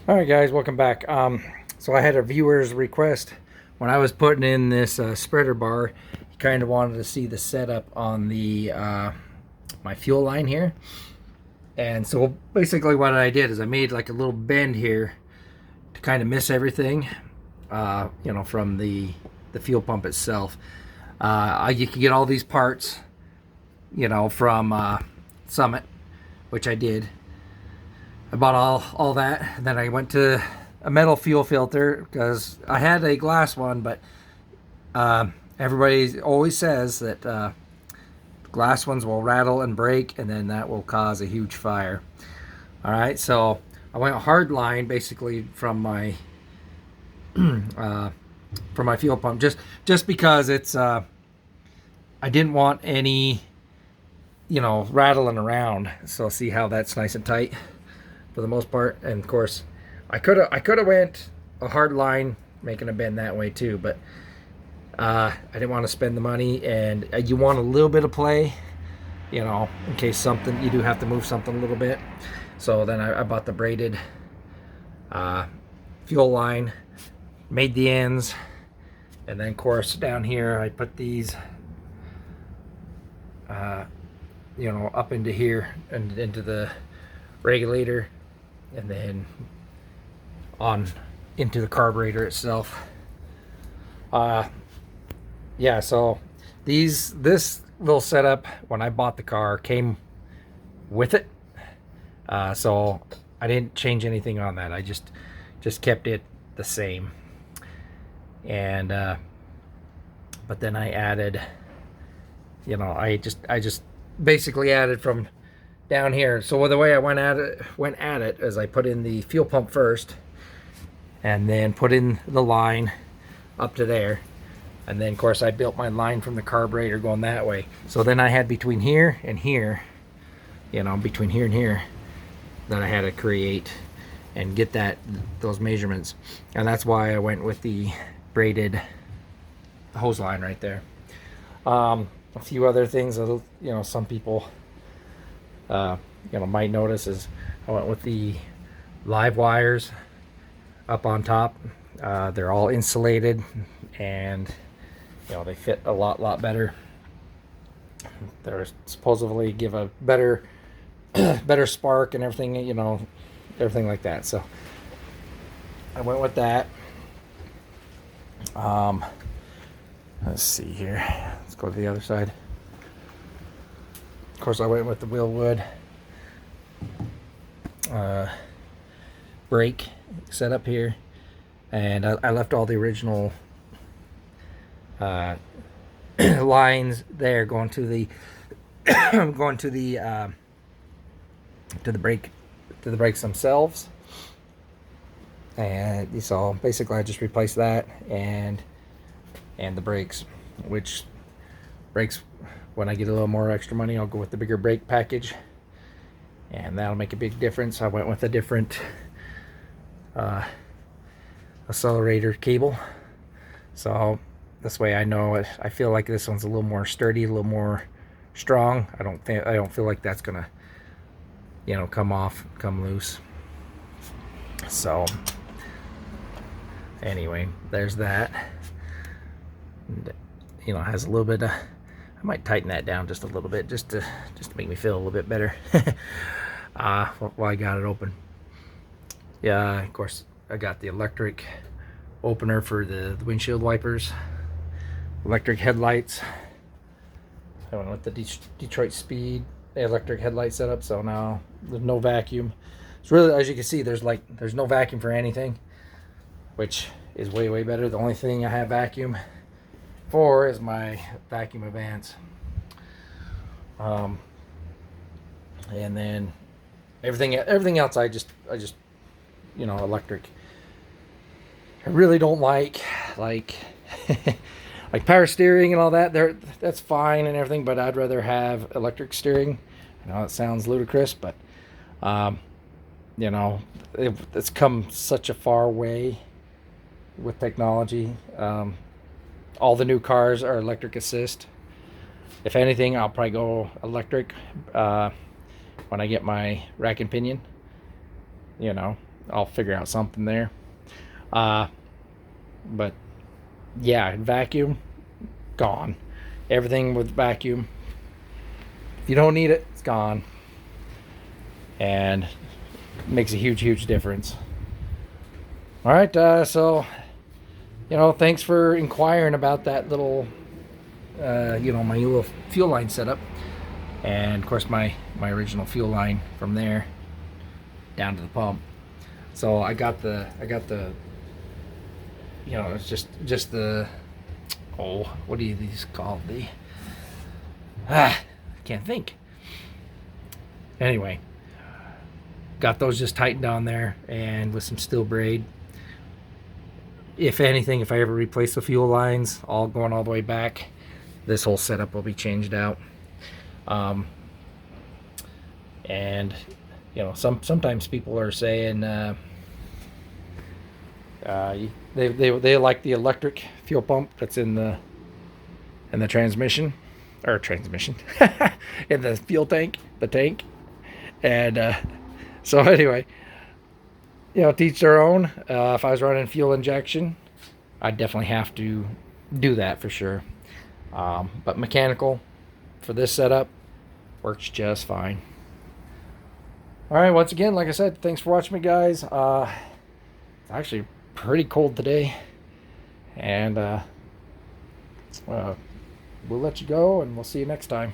All right, guys, welcome back. So I had a viewer's request when I was putting in this spreader bar. He kind of wanted to see the setup on the my fuel line here, and so basically what I did is I made like a little bend here to kind of miss everything, you know, from the fuel pump itself. You can get all these parts, you know, from Summit, which I did. I bought all that, and then I went to a metal fuel filter because I had a glass one, but everybody always says that glass ones will rattle and break, and then that will cause a huge fire. All right, so I went hard line basically from my fuel pump, just because it's I didn't want any, you know, rattling around. So see how that's nice and tight for the most part. And of course I could have went a hard line making a bend that way too, but I didn't want to spend the money, and you want a little bit of play, you know, in case something, you do have to move something a little bit. So then I bought the braided fuel line, made the ends, and then of course down here I put these you know, up into here and into the regulator, and then on into the carburetor itself. Yeah, so this little setup when I bought the car came with it, so I didn't change anything on that. I just kept it the same, and but then I added, you know, I just basically added from down here. So the way I went at it is I put in the fuel pump first, and then put in the line up to there, and then of course I built my line from the carburetor going that way. So then I had between here and here, you know, between here and here, that I had to create and get those measurements, and that's why I went with the braided hose line right there. A few other things that, you know, some people you know, might notice is I went with the live wires up on top. They're all insulated, and you know, they fit a lot better. They're supposedly give a better better spark and everything, you know, everything like that. So I went with that. Let's see here. Let's go to the other side. Of course, I went with the Wilwood brake setup here, and I left all the original lines there going to the going to the brakes themselves. And so basically I just replaced that and the brakes, which brakes, when I get a little more extra money, I'll go with the bigger brake package, and that'll make a big difference. I went with a different accelerator cable, so this way I know it. I feel like this one's a little more sturdy, a little more strong. I don't feel like that's gonna, you know, come loose. So anyway, there's that. And, you know, has a little bit of, I might tighten that down just a little bit, just to make me feel a little bit better. While I got it open. Yeah, of course I got the electric opener for the windshield wipers, electric headlights. I went with the Detroit Speed electric headlight setup, so now there's no vacuum. It's really, as you can see, there's no vacuum for anything, which is way better. The only thing I have vacuum for is my vacuum advance, and then everything else I just you know, electric. I really don't like like power steering and all that. That's fine and everything, but I'd rather have electric steering. I know it sounds ludicrous, but you know, it's come such a far way with technology. All the new cars are electric assist. If anything, I'll probably go electric when I get my rack and pinion, you know, I'll figure out something there. But yeah, vacuum, gone. Everything with vacuum, if you don't need it, it's gone. And makes a huge difference. All right, so thanks for inquiring about that little my little fuel line setup, and of course my original fuel line from there down to the pump. So I got the it's just the, oh, what do these called? I can't think. Anyway, got those just tightened on there and with some steel braid. If anything, if I ever replace the fuel lines all going all the way back, this whole setup will be changed out. And sometimes people are saying they like the electric fuel pump that's in the transmission, or transmission in the fuel tank, the tank. And so anyway, to each their own. If I was running fuel injection, I'd definitely have to do that for sure. But mechanical for this setup works just fine. All right, once again, like I said, thanks for watching me, guys. It's actually pretty cold today, and we'll let you go, and we'll see you next time.